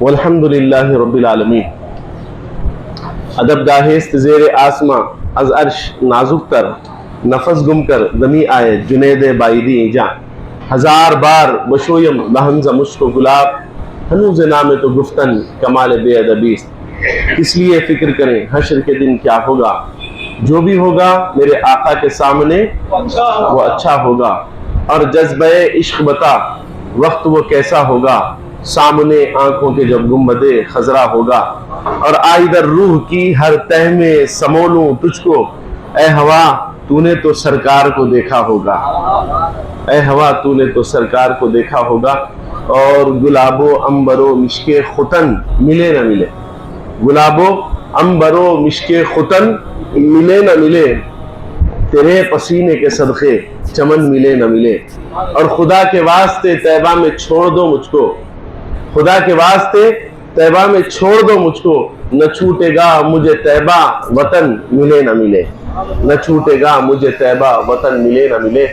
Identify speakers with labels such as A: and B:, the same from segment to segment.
A: والحمدللہ رب العالمین۔ ادب گاہست زیر آسماں از عرش نازک تر، نفس گم کر دمی آئے جنید بائیدی جاں، ہزار بار بشویم لہنز مشک و گلاب، ہنوز نام تو گفتن کمال بے ادبیست۔ کس لیے فکر کریں حشر کے دن کیا ہوگا، جو بھی ہوگا میرے آقا کے سامنے وہ اچھا ہوگا۔ اور جذبہ عشق بتا وقت وہ کیسا ہوگا، سامنے آنکھوں کے جب گنبد خضرا ہوگا۔ اور آئی در روح کی ہر تہ میں سمولوں تجھ کو، اے ہوا تو نے تو سرکار کو دیکھا ہوگا، اے ہوا تو نے تو سرکار کو دیکھا ہوگا۔ اور گلاب و عنبر و مشک ختن ملے نہ ملے، گلاب و عنبر و مشک ختن ملے نہ ملے، تیرے پسینے کے صدقے چمن ملے نہ ملے۔ اور خدا کے واسطے طیبہ میں چھوڑ دو مجھ کو، خدا کے واسطے طیبہ میں چھوڑ دو مجھ کو، نہ چھوٹے گا مجھے طیبہ وطن ملے نہ ملے، نہ چھوٹے گا مجھے طیبہ وطن ملے نہ ملے۔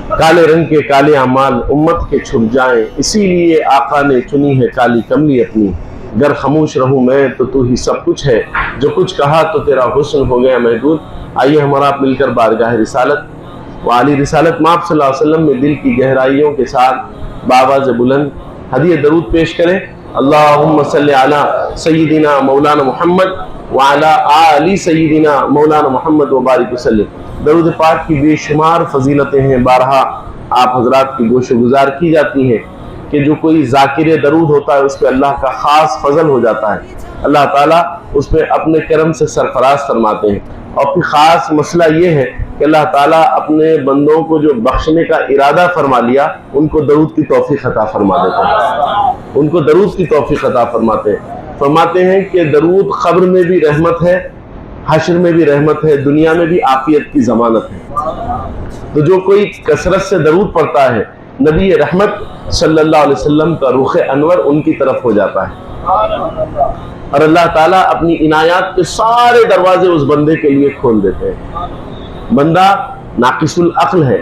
A: کالے رنگ کے کالے اعمال امت کے چھپ جائیں، اسی لیے آقا نے چنی ہے کالی کملی اپنی۔ گر خاموش رہوں میں تو ہی سب کچھ ہے، جو کچھ کہا تو تیرا حسن ہو گیا محدود۔ آئیے ہمارا مل کر بارگاہ رسالت و عالی رسالت مآب صلی اللہ علیہ وسلم میں دل کی گہرائیوں کے ساتھ بآواز بلند ہدیہ درود پیش کریں۔ اللہم صلی علی سیدنا مولانا محمد وعلی آل سیدنا مولانا محمد وبارک وسلم۔ درود پاک کی بے شمار فضیلتیں ہیں، بارہا آپ حضرات کی گوش گزار کی جاتی ہیں کہ جو کوئی ذاکر درود ہوتا ہے اس پہ اللہ کا خاص فضل ہو جاتا ہے، اللہ تعالیٰ اس پہ اپنے کرم سے سرفراز فرماتے ہیں۔ اور پھر خاص مسئلہ یہ ہے کہ اللہ تعالیٰ اپنے بندوں کو جو بخشنے کا ارادہ فرما لیا ان کو درود کی توفیق عطا فرما دیتے ہیں، ان کو درود کی توفیق عطا فرماتے ہیں کہ درود قبر میں بھی رحمت ہے، حشر میں بھی رحمت ہے، دنیا میں بھی عافیت کی ضمانت ہے۔ تو جو کوئی کثرت سے درود پڑھتا ہے نبی رحمت صلی اللہ علیہ وسلم کا رخ انور ان کی طرف ہو جاتا ہے، اور اللہ تعالیٰ اپنی عنایات کے سارے دروازے اس بندے کے لیے کھول دیتے ہیں۔ بندہ ناقص العقل ہے،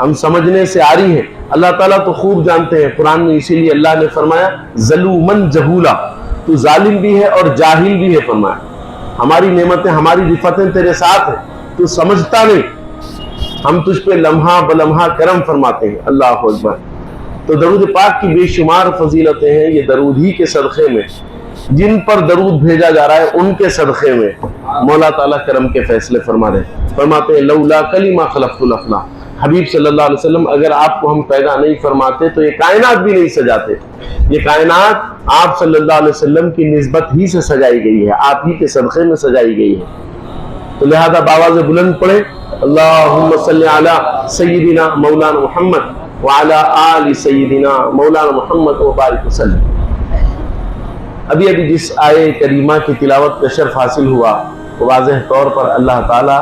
A: ہم سمجھنے سے عاری ہیں، اللہ تعالیٰ تو خوب جانتے ہیں۔ قرآن میں اسی لیے اللہ نے فرمایا ظلومن جہولا، تو ظالم بھی ہے اور جاہل بھی ہے فرمایا۔ ہماری نعمتیں ہماری رفتیں تیرے ساتھ ہیں، تو سمجھتا نہیں، ہم تجھ پہ لمحہ بلمحہ کرم فرماتے ہیں۔ اللہ اکبر۔ تو درود پاک کی بے شمار فضیلتیں ہیں، یہ درود ہی کے صدقے میں جن پر درود بھیجا جا رہا ہے ان کے صدقے میں مولا تعالیٰ کرم کے فیصلے فرما رہے ہیں۔ فرماتے ہیں لولا کلمہ خلقت الافلاق، حبیب صلی اللہ علیہ وسلم اگر آپ کو ہم پیدا نہیں فرماتے تو یہ کائنات بھی نہیں سجاتے۔ یہ کائنات آپ صلی اللہ علیہ وسلم کی نسبت ہی سے سجائی گئی ہے، آپ ہی کے صدقے میں سجائی گئی ہے۔ تو لہذا باواز بلند پڑھیں اللہم صلی علی سیدنا مولانا محمد وعلی آل سیدنا مولانا محمد وبارک وسلم۔ ابھی جس آیے کریمہ کی تلاوت کا شرف حاصل ہوا، واضح طور پر اللہ تعالیٰ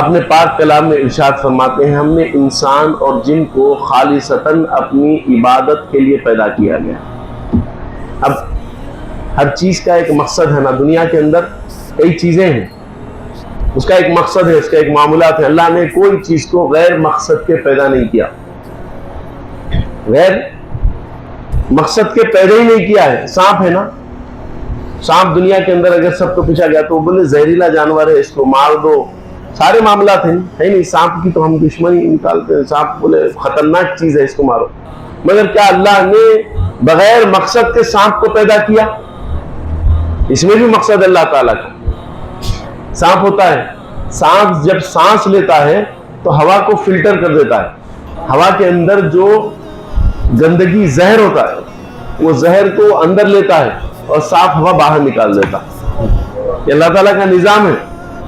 A: اپنے پاک کلام میں ارشاد فرماتے ہیں ہم نے انسان اور جن کو خالصتاً اپنی عبادت کے لیے پیدا کیا گیا۔ اب ہر چیز کا ایک مقصد ہے نا، دنیا کے اندر کئی چیزیں ہیں، اس کا ایک مقصد ہے، اس کا ایک معاملات ہے۔ اللہ نے کوئی چیز کو غیر مقصد کے پیدا نہیں کیا، غیر مقصد کے پیدا ہی نہیں کیا ہے۔ سانپ ہے نا، سانپ دنیا کے اندر اگر سب کو پوچھا گیا تو وہ بولے زہریلا جانور ہے، اس کو مار دو، سارے معاملات ہیں، ہے نہیں؟ سانپ کی تو ہم دشمنی نکالتے ہیں، سانپ بولے خطرناک چیز ہے، اس کو مارو۔ مگر کیا اللہ نے بغیر مقصد کے سانپ کو پیدا کیا؟ اس میں بھی مقصد اللہ تعالیٰ کا۔ سانپ ہوتا ہے، سانپ جب سانس لیتا ہے تو ہوا کو فلٹر کر دیتا ہے، ہوا کے اندر جو گندگی زہر ہوتا ہے وہ زہر کو اندر لیتا ہے اور صاف ہوا باہر نکال دیتا ہے۔ یہ اللہ تعالیٰ کا نظام ہے۔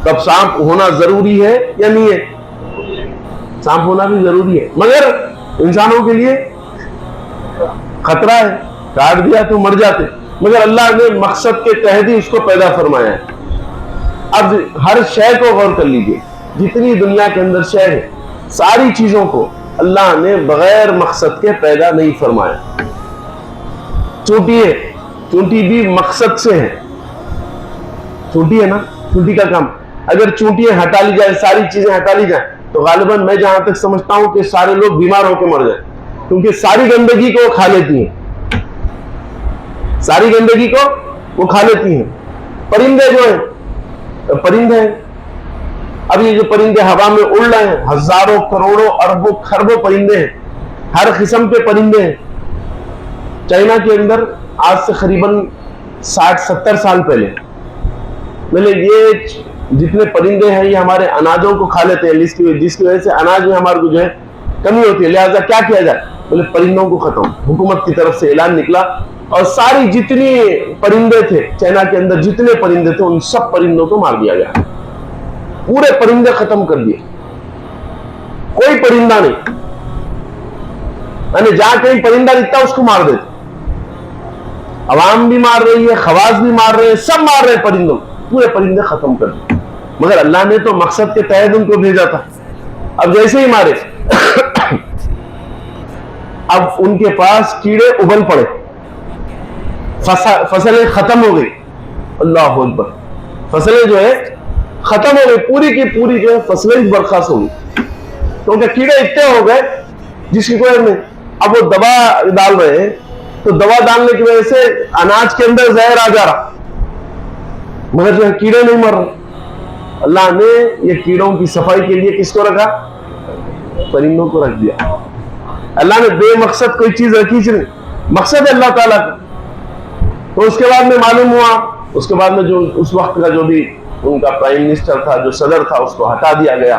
A: تب سانپ ہونا ضروری ہے یا نہیں ہے؟ سانپ ہونا بھی ضروری ہے، مگر انسانوں کے لیے خطرہ ہے، کاٹ دیا تو مر جاتے، مگر اللہ نے مقصد کے تحت ہی اس کو پیدا فرمایا ہے۔ اب ہر شے کو غور کر لیجئے، جتنی دنیا کے اندر شے ہے ساری چیزوں کو اللہ نے بغیر مقصد کے پیدا نہیں فرمایا۔ چونٹی ہے، چونٹی بھی مقصد سے ہے، چونٹی ہے نا، چونٹی کا کام اگر چونٹیاں ہٹا لی جائے، ساری چیزیں ہٹا لی جائیں تو غالباً میں جہاں تک سمجھتا ہوں کہ سارے لوگ بیمار ہو کے مر جائیں، क्योंकि सारी गंदगी को वो खा लेती हैं, सारी गंदगी को वो खा लेती हैं। परिंदे जो हैं, परिंदे हैं, अब ये जो परिंदे हवा में उड़ रहे हैं, हजारों करोड़ों अरबों खरबों परिंदे हैं, हर किस्म के परिंदे हैं। चाइना के अंदर आज से करीबन 60-70 साल पहले मतलब ये जितने परिंदे हैं ये हमारे अनाजों को खा लेते हैं, जिसकी वजह से अनाज में हमारे को जो है कमी होती है। लिहाजा क्या किया जाए, बोले परिंदों को खत्म। हुकूमत की तरफ से ऐलान निकला और सारी जितनी परिंदे थे चाइना के अंदर, जितने परिंदे थे उन सब परिंदों को मार दिया गया, पूरे परिंदे खत्म कर दिए, कोई परिंदा नहीं। यानी जहां कहीं परिंदा दिखता उसको मार देते। अवाम भी मार रही है, खवास भी मार रहे हैं, सब मार रहे हैं परिंदों, पूरे परिंदे खत्म कर दिए। मगर अल्लाह ने तो मकसद के तहत उनको भेजा था। अब जैसे ही मारे अब उनके पास कीड़े उबल पड़े, फसलें खत्म हो गई। अल्लाह अकबर, फसलें जो है खत्म हो गई, पूरी की पूरी जो है फसलें बर्खास्त हो गई, क्योंकि कीड़े इतने हो गए जिसकी कोई नहीं। अब वो दवा डाल रहे हैं तो दवा डालने की वजह से अनाज के अंदर जहर आ जा रहा, मगर जो है कीड़े नहीं मर रहे। अल्लाह ने ये कीड़ों की सफाई के लिए किसको रखा, परिंदों को रख दिया। अल्लाह ने बेमकसद कोई चीज रखी नहीं, मकसद है अल्लाह ताला का। तो उसके बाद में मालूम हुआ, उसके बाद में जो उस वक्त का जो भी उनका प्राइम मिनिस्टर था, जो सदर था, उसको हटा दिया गया,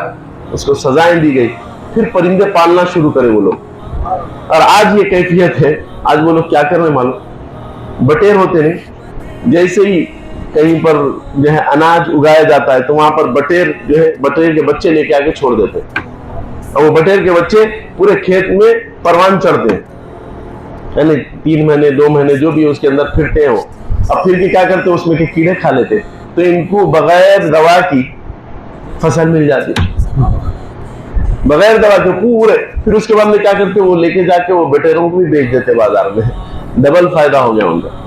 A: उसको सजाएं दी गई, फिर परिंदे पालना शुरू करे वो लोग। और आज ये कैफियत है, आज वो लोग क्या कर रहे हैं मालूम, बटेर होते नहीं, जैसे ही कहीं पर जो है अनाज उगाया जाता है तो वहां पर बटेर जो है बटेर के बच्चे लेके आके छोड़ देते हैं, और वो बटेर के बच्चे पूरे खेत में परवान चढ़ते हैं, यानी 3 महीने 2 महीने जो भी उसके अंदर फिरते हैं वो। अब फिर के क्या करते हैं, उसमें के कीड़े खा लेते, तो इनको बगैर दवा की फसल मिल जाती है, बगैर दवा के पूरे। फिर उसके बाद में क्या करते हैं, वो लेके जाके वो बटेरों को भी बेच देते बाजार में, डबल फायदा हो गया उनका।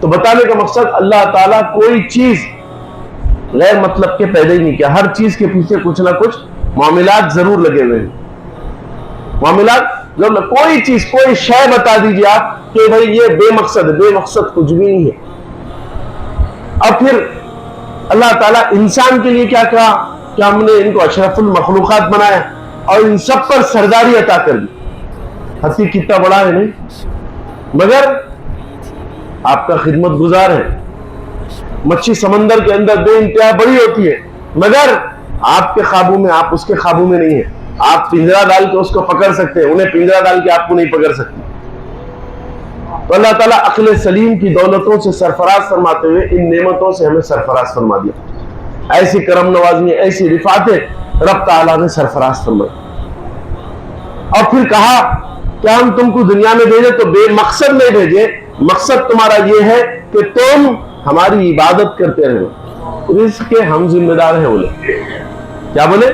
A: तो बताने का मकसद, अल्लाह ताला कोई चीज गैर मतलब के पैदा ही नहीं किया, हर चीज के पीछे कुछ ना कुछ मामलात जरूर लगे हुए हैं, मामलात जरूर। कोई चीज कोई शय बता दीजिए आप कि भाई ये बेमकसद है, बेमकसद कुछ भी नहीं है। अब फिर अल्लाह ताला इंसान के लिए क्या कहा कि हमने इनको अशरफुल मखलूकात बनाया और इन सब पर सरदारी अता कर दी। हसी कितना बड़ा है नहीं, मगर आपका खिदमत गुजार है। मच्छी समंदर के अंदर बेइंतहा बड़ी होती है, मगर आपके काबू में, आप उसके काबू में नहीं है। आप पिंजरा डाल के उसको पकड़ सकते हैं, उन्हें पिंजरा डाल के आपको नहीं पकड़ सकते। तो अल्लाह ताला अक्ल सलीम की दौलतों से सरफराज फरमाते हुए इन नेमतों से हमें सरफराज फरमा दिया। ऐसी करम नवाज़ी, ऐसी रिफातें रब ताला ने सरफराज फरमाई। और फिर कहा कि हम तुमको दुनिया में भेजे तो बेमकसद नहीं भेजे, मकसद तुम्हारा ये है कि तुम हमारी इबादत करते रहो। रिस्क के हम जिम्मेदार हैं। बोले क्या बोले,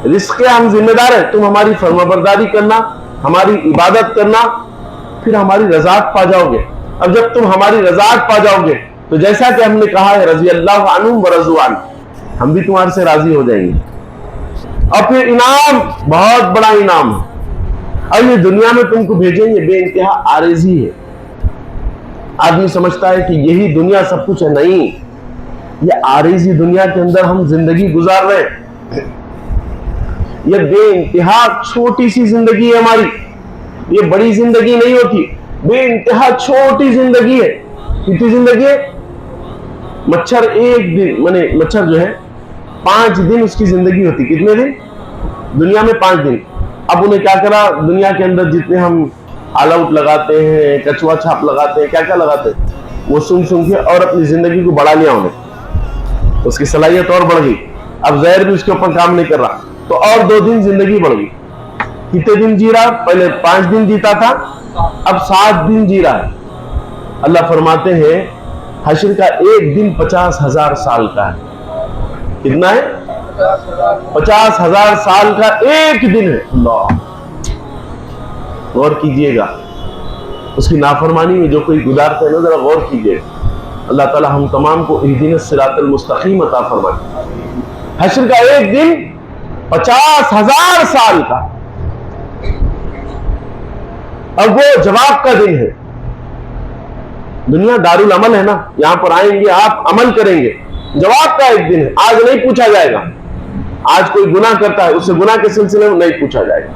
A: रिस्क के हम जिम्मेदार हैं, तुम हमारी फरमाबरदारी करना, हमारी इबादत करना, फिर हमारी रज़ात पा जाओगे। अब जब तुम हमारी रज़ात पा जाओगे तो जैसा कि हमने कहा है, रज़ी अल्लाहु अन्हुम व रज़ू अन्हु, हम भी तुम्हारे से राजी हो जाएंगे। और फिर इनाम, बहुत बड़ा इनाम है। और ये दुनिया में तुमको भेजेंगे बेइंतहा आरज़ी है। आदमी समझता है कि यही दुनिया सब कुछ है, नहीं, ये आरज़ी दुनिया के अंदर हम जिंदगी गुजार रहे हैं। ये बेइंतहा छोटी सी जिंदगी है हमारी, ये बड़ी जिंदगी नहीं होती, बेइंतहा छोटी जिंदगी है। कितनी जिंदगी है, मच्छर एक दिन, माने मच्छर जो है 5 दिन उसकी जिंदगी होती। कितने दिन, दुनिया में 5 दिन। अब उन्हें क्या करा, दुनिया के अंदर जितने हम ऑल आउट लगाते हैं, कछुआ छाप लगाते हैं, क्या क्या लगाते हैं, वो सुन सुन के और अपनी जिंदगी को बढ़ा लिया उन्हें, उसकी सलाहियत और बढ़ गई। अब जहर भी उसके ऊपर काम नहीं कर रहा, तो और 2 दिन जिंदगी बढ़ गई। कितने दिन जी रहा, पहले 5 दिन जीता था, अब 7 दिन जी रहा है। अल्लाह फरमाते हैं हश्र का एक दिन 50,000 साल का है। कितना है, 50,000 साल का एक दिन है। अल्लाह, गौर कीजिएगा, उसकी नाफरमानी में जो कोई गुजारता है ना, जरा गौर कीजिएगा। अल्लाह ताला हम तमाम को इहदिनस सिरातल मुस्तकीम अता फरमाए। हश्र का एक दिन 50,000 साल का, اب وہ جواب کا دن ہے. دنیا دارل عمل ہے نا, یہاں پر آئیں گے آپ, عمل کریں گے, جواب کا ایک دن ہے. آج نہیں پوچھا جائے گا. آج کوئی گناہ کرتا ہے, اس سے گناہ کے سلسلے میں نہیں پوچھا جائے گا.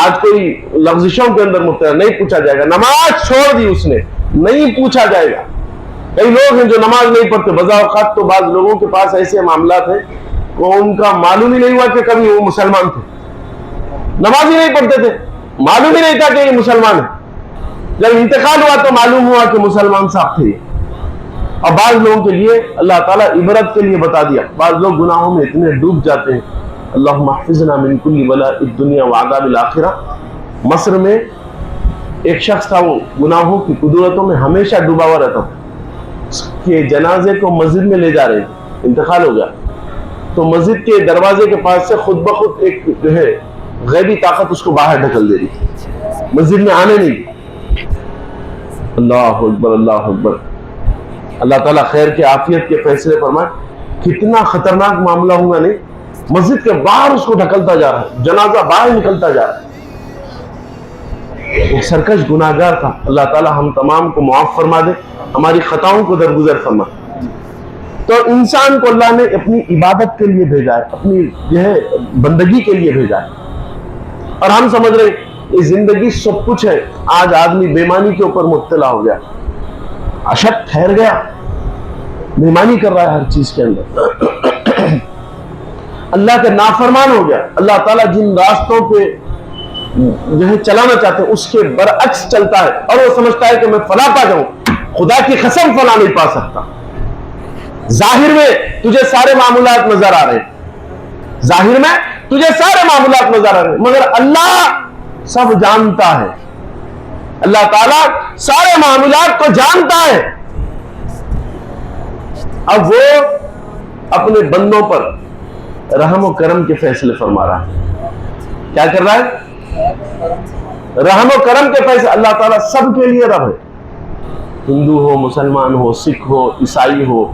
A: آج کوئی لغزشوں کے اندر مبتلا, نہیں پوچھا جائے گا. نماز چھوڑ دی اس نے, نہیں پوچھا جائے گا. کئی لوگ ہیں جو نماز نہیں پڑھتے. بذا اوقات تو بعض لوگوں کے پاس ایسے معاملات ہیں کہ ان کا معلوم ہی نہیں ہوا کہ کبھی وہ مسلمان تھے, نماز ہی نہیں پڑھتے تھے, معلوم ہی نہیں تھا کہ یہ مسلمان ہے. جب انتقال ہوا تو معلوم ہوا کہ مسلمان صاحب تھے. اور بعض لوگوں کے لیے اللہ تعالیٰ عبرت کے لیے بتا دیا. بعض لوگ گناہوں میں اتنے ڈوب جاتے ہیں. اللہم احفظنا من کل بلاء الدنیا وعذاب الآخرہ. مصر میں ایک شخص تھا, وہ گناہوں کی قدرتوں میں ہمیشہ ڈوبا ہوا رہتا تھا. اس کے جنازے کو مسجد میں لے جا رہے تھے, انتقال ہو گیا تو مسجد کے دروازے کے پاس سے خود بخود ایک جو ہے غیبی طاقت اس کو باہر ڈھکل دے رہی تھی, مسجد میں آنے نہیں. اللہ اکبر, اللہ اکبر. اللہ تعالیٰ خیر کے عافیت کے فیصلے فرمائے. کتنا خطرناک معاملہ ہوا نہیں, مسجد کے باہر اس کو ڈھکلتا جا رہا ہے, جنازہ باہر نکلتا جا رہا ہے. ایک سرکش گناہگار تھا. اللہ تعالیٰ ہم تمام کو معاف فرما دے, ہماری خطاؤں کو درگزر فرما. تو انسان کو اللہ نے اپنی عبادت کے لیے بھیجا ہے, اپنی جو ہے بندگی کے لیے بھیجا ہے. اور ہم سمجھ رہے ہیں یہ زندگی سب کچھ ہے. آج آدمی بےمانی کے اوپر مبتلا ہو گیا, اشک ٹھہر گیا, بےمانی کر رہا ہے ہر چیز کے اندر, اللہ کے نافرمان ہو گیا. اللہ تعالیٰ جن راستوں پہ جو ہے چلانا چاہتے ہیں اس کے برعکس چلتا ہے, اور وہ سمجھتا ہے کہ میں فلاں پا جاؤں. خدا کی قسم فلاں نہیں پا سکتا. ظاہر میں تجھے سارے معاملات نظر آ رہے ہیں, ظاہر میں تجھے سارے معاملات نظر آ رہے ہیں, مگر اللہ سب جانتا ہے. اللہ تعالیٰ سارے معاملات کو جانتا ہے. اب وہ اپنے بندوں پر رحم و کرم کے فیصلے فرما رہا ہے. کیا کر رہا ہے؟ رحم و کرم کے فیصلے. اللہ تعالیٰ سب کے لیے رب ہے, ہندو ہو, مسلمان ہو, سکھ ہو, عیسائی ہو,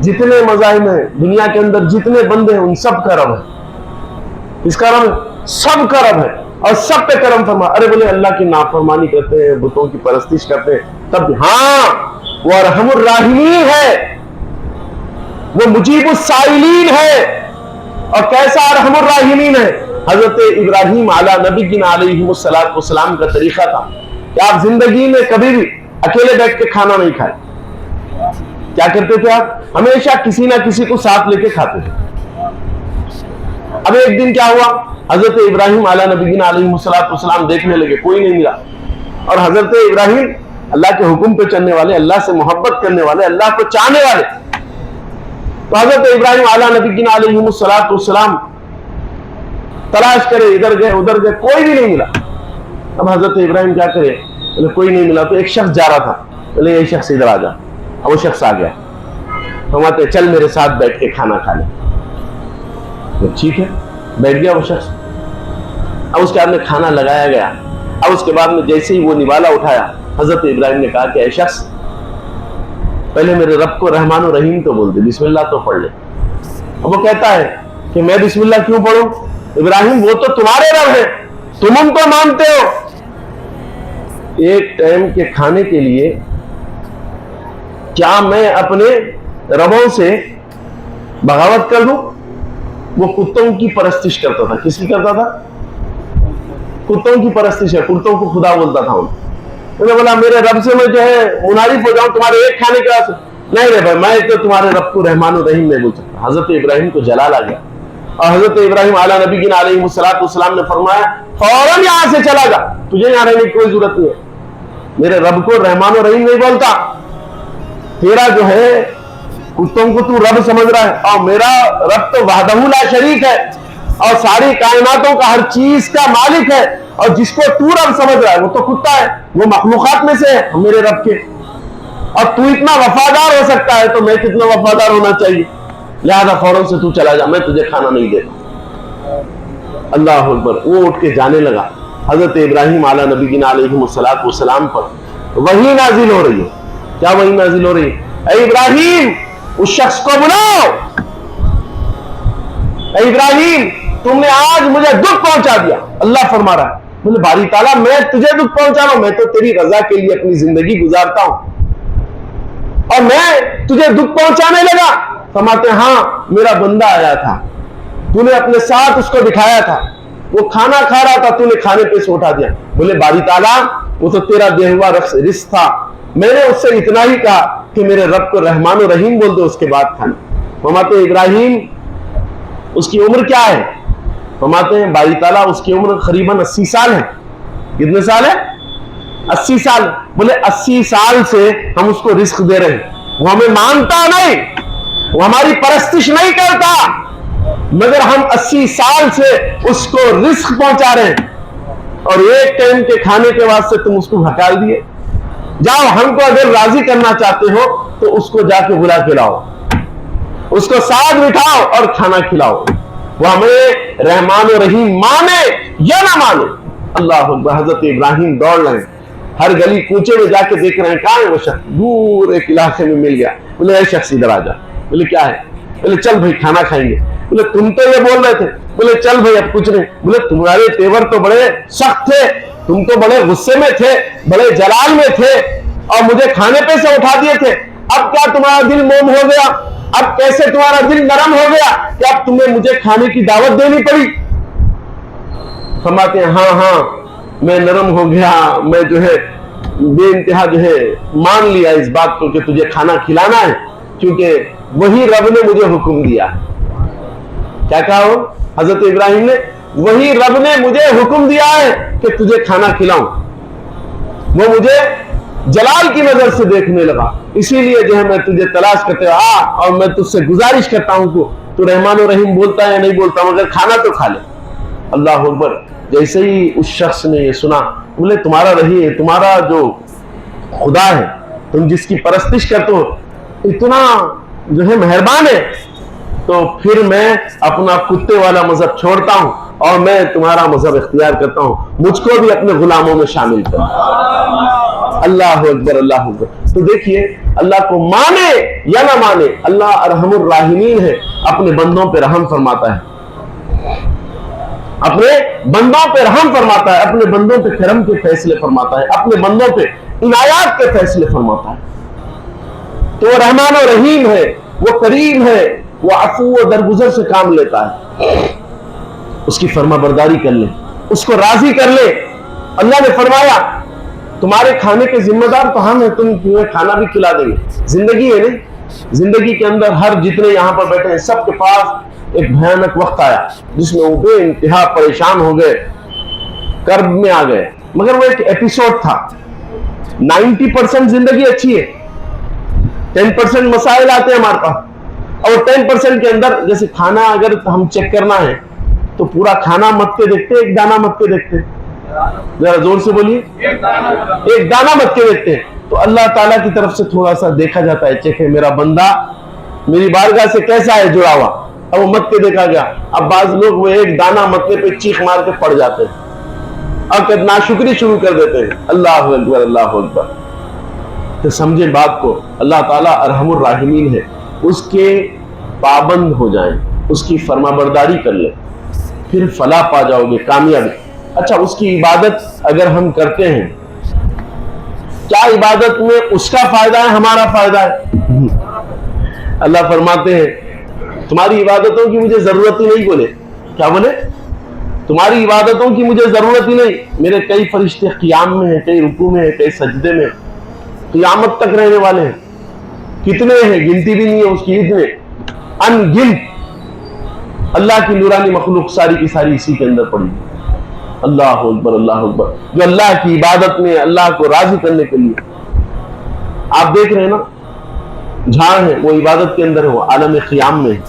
A: جتنے مذاہب ہیں دنیا کے اندر, جتنے بندے ہیں ان سب کا رب ہے. اس کا رب سب کا رب ہے اور سب پہ کرم فرما. ارے بولے اللہ کی نافرمانی کرتے ہیں, بتوں کی پرستش کرتے ہیں, تب ہاں وہ ارحم الراحمین ہے, وہ مجیب السائلین ہے. اور کیسا ارحم الراحمین ہے؟ حضرت ابراہیم علی نبینا علیہ السلام کا طریقہ تھا کہ آپ زندگی میں کبھی بھی اکیلے بیٹھ کے کھانا نہیں کھائے. کیا کرتے تھے آپ؟ ہمیشہ کسی نہ کسی کو ساتھ لے کے کھاتے تھے. اب ایک دن کیا ہوا, حضرت ابراہیم علی نبینا علیہ السلام دیکھنے لگے, کوئی نہیں ملا. اور حضرت ابراہیم اللہ کے حکم پہ چلنے والے, اللہ سے محبت کرنے والے, اللہ کو چاہنے والے. تو حضرت ابراہیم علی نبینا علیہ السلام تلاش کرے, ادھر گئے ادھر گئے, کوئی بھی نہیں ملا. اب حضرت ابراہیم کیا کرے, کوئی نہیں ملا تو ایک شخص جا رہا تھا, بولے یہ شخص ادھر آ جا. اب وہ شخص آ گیا, فرماتے چل میرے ساتھ بیٹھ کے کھانا کھا لے. ٹھیک ہے, بیٹھ گیا وہ شخص. اب اس کے بعد میں کھانا لگایا گیا. اب اس کے بعد میں جیسے ہی وہ نوالا اٹھایا, حضرت ابراہیم نے کہا کہ اے شخص, پہلے میرے رب کو رحمان و رحیم تو بول دے, بسم اللہ تو پڑھ لے. اب وہ کہتا ہے کہ میں بسم اللہ کیوں پڑھوں؟ ابراہیم وہ تو تمہارے رب ہے, تم ان کو مانتے ہو. ایک ٹائم کے کھانے کے لیے کیا میں اپنے ربوں سے بغاوت کر دوں؟ وہ کتوں کی پرستش کرتا تھا. کس کی کرتا تھا؟ کتوں کی پرستش ہے, کتوں کو خدا بولتا تھا. انہوں نے بولا میرے رب سے میں جو ہے منحرف ہو جاؤں تمہارے ایک کھانے کے واسطے؟ نہیں رے بھائی, میں تو تمہارے رب کو رحمان و رحیم نہیں بول سکتا. حضرت ابراہیم کو جلال آ گیا, اور حضرت ابراہیم علی نبینا علیہ السلام نے فرمایا فوراً یہاں سے چلا جا, تجھے یہاں رہنے کی کوئی ضرورت نہیں ہے. میرے رب کو رحمان و رحیم نہیں بولتا, تیرا جو ہے کتوں کو تو رب سمجھ رہا ہے, اور میرا رب تو وحدہ لا شریک ہے, اور ساری کائناتوں کا ہر چیز کا مالک ہے, اور جس کو تو رب سمجھ رہا ہے وہ تو کتا ہے, وہ مخلوقات میں سے ہے میرے رب کے. اور تو اتنا وفادار ہو سکتا ہے تو میں کتنا وفادار ہونا چاہیے, لہذا فوراً سے تو چلا جا, میں تجھے کھانا نہیں دیتا. اللہ اکبر. وہ اٹھ کے جانے لگا. حضرت ابراہیم علی نبینا علیہ السلام پر وحی نازل ہو رہی ہے. کیا وحی نازل ہو رہی ہے؟ اے ابراہیم اس شخص کو بلاؤ, اے ابراہیم تم نے آج مجھے دکھ پہنچا دیا. اللہ فرما رہا ہے बोले बारी ताला मैं तुझे दुख पहुंचा रहा हूं, मैं तो तेरी रजा के लिए अपनी जिंदगी गुजारता हूं और मैं तुझे दुख पहुंचाने लगा। फरमाते हाँ मेरा बंदा आया था, तूने अपने साथ उसको बिठाया था, वो खाना खा रहा था, तूने खाने पे से उठा दिया। बोले बारी ताला वो तो तेरा दिया हुआ रिस्क था, मैंने उससे इतना ही कहा कि मेरे रब को रहमान और रहीम बोल दो, उसके बाद खाना। फरमाते इब्राहिम उसकी उम्र क्या है? फरमाते हैं बारी ताला उसकी उम्र करीबन 80 साल है। कितने साल है? 80 साल। बोले 80 साल से हम उसको रिस्क दे रहे हैं, वो हमें मानता नहीं, वो हमारी परस्तिश नहीं करता, मगर हम 80 साल से उसको रिस्क पहुंचा रहे हैं और एक टाइम के खाने के वास्ते तुम उसको हटाल दिए। जाओ, हमको अगर राजी करना चाहते हो तो उसको जाके बुला के लाओ, उसको साथ बिठाओ और खाना खिलाओ, वो हमें रहमान और रहीम माने या ना माने। अल्लाह अकबर। हजरत इब्राहिम दौड़ रहे हैं, हर गली कूचे में जाके देख रहे हैं कहां है वो शख्स। दूर एक इलाके में मिल गया। बोले ऐ शख्स इधर आ जा। बोले क्या है? बोले चल भाई खाना खाएंगे। बोले तुम तो ये बोल रहे थे। बोले चल भाई अब कुछ नहीं। बोले तुम्हारे तेवर तो बड़े सख्त थे, तुम तो बड़े गुस्से में थे, बड़े जलाल में थे और मुझे खाने पे से उठा दिए थे। अब क्या तुम्हारा दिल मोम हो गया? अब कैसे तुम्हारा दिल नरम हो गया कि अब तुम्हें मुझे खाने की दावत देनी पड़ी? फरमाते हैं हाँ हाँ मैं नरम हो गया, मैं जो है बेइंतहा जो है मान लिया इस बात को कि तुझे खाना खिलाना है, क्योंकि वही रब ने मुझे हुक्म दिया है। क्या कहा हो हजरत इब्राहिम ने? वही रब ने मुझे हुक्म दिया है कि तुझे खाना खिलाऊं। वो मुझे जलाल की नजर से देखने लगा, इसीलिए जो है मैं तुझे तलाश करते आ और मैं तुझसे गुजारिश करता हूं को तू रहमान और रहीम बोलता है या नहीं बोलता, मगर खाना तो खा ले। अल्लाह अकबर। जैसे ही उस शख्स ने ये सुना, बोले तुम्हारा रही तुम्हारा जो खुदा है, तुम जिसकी परस्तिश करते हो, इतना जो है मेहरबान है, तो फिर मैं अपना कुत्ते वाला मजहब छोड़ता हूं और मैं तुम्हारा मजहब इख्तियार करता हूं, मुझको भी अपने गुलामों में शामिल कर। अल्लाह अकबर अल्लाह अकबर। तो देखिए अल्लाह को माने या ना माने, अल्लाह अरहमुर राहिमीन है, अपने बंदों पे रहम फरमाता है, अपने बंदों पे रहम फरमाता है, अपने बंदों पे करम के फैसले फरमाता है, अपने बंदों पे इनायात के फैसले फरमाता है। तो वो रहमान और रहीम है, वो करीम है, वो अफू व दरगुजर से काम लेता है। उसकी फरमाबरदारी कर ले, उसको राजी कर ले। अल्लाह ने फरमाया तुम्हारे खाने के जिम्मेदार तो हम हैं, तुम तुम्हें खाना भी खिला देंगे। जिंदगी है नहीं, जिंदगी के अंदर हर जितने यहां पर बैठे हैं सबके पास एक भयानक वक्त आया जिसमें वो बेइंतहा परेशान हो गए, कर्ब में आ गए, मगर वो एक एपिसोड था। 90% जिंदगी अच्छी है, 10% मसाइल आते हैं हमारे पास, और 10% के अंदर जैसे खाना अगर हम चेक करना है तो पूरा खाना मत के देखते, एक दाना मत के देखते। जरा जोर से बोलिए, एक दाना मत के देखते हैं। तो अल्लाह ताला की तरफ से थोड़ा सा देखा जाता है, चेक है मेरा बंदा मेरी बारगाह से कैसा है जुड़ा हुआ, अब वो मत के देखा गया। अब बाज लोग वो एक दाना मत्ते पे चीख मार के पड़ जाते हैं और नाशुक्री शुरू कर देते हैं। अल्लाह अकबर अल्लाह अकबर। तो समझे बात को, अल्लाह ताला अरहमुर राहिमीन है, उसके पाबंद हो जाएं, उसकी फरमाबरदारी कर ले, फिर फलाह पा जाओगे, कामयाबी। अच्छा, उसकी इबादत अगर हम करते हैं, क्या इबादत में उसका फायदा है हमारा फायदा है? अल्लाह फरमाते हैं तुम्हारी इबादतों की मुझे जरूरत ही नहीं। बोले क्या? बोले तुम्हारी इबादतों की मुझे जरूरत ही नहीं, मेरे कई फरिश्ते क़ियाम में हैं, कई रुकू में हैं, कई सजदे में, क़ियामत तक रहने वाले हैं। कितने हैं गिनती भी नहीं है उसकी, इतने अनगिनत अल्लाह की नूरानी मखलूक सारी की सारी इसी के अंदर पड़ी। अल्लाह अकबर अल्लाह अकबर। जो अल्लाह की इबादत में, अल्लाह को राजी करने के लिए आप देख रहे हैं ना, झाड़ है वो इबादत के अंदर है, वो आलम क़ियाम में है।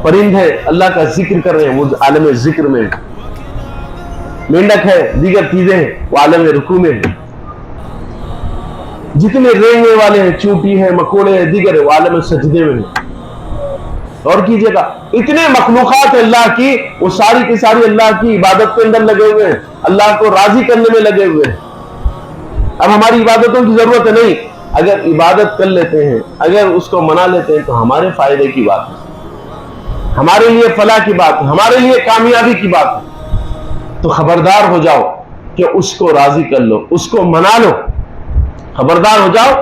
A: परिंद है अल्लाह का जिक्र कर रहे हैं, वो आलम जिक्र में है। मेंढक है, दीगर चीजें हैं, वो आलम रुकू में है। जितने रेंगने वाले हैं, चूंटी है, मकोड़े हैं, दीगर है, वो आलम सजदे में है। और कीजिएगा, इतने मखलूकात है अल्लाह की, वो सारी की सारी अल्लाह की इबादत के अंदर लगे हुए हैं, अल्लाह को राजी करने में लगे हुए हैं। अब हमारी इबादतों की जरूरत है नहीं, अगर इबादत कर लेते हैं, अगर उसको मना लेते हैं तो हमारे फायदे की बात है, ہمارے لیے فلاح کی بات ہے، ہمارے لیے کامیابی کی بات ہے، تو خبردار ہو جاؤ کہ اس کو راضی کر لو، اس کو منا لو، خبردار ہو جاؤ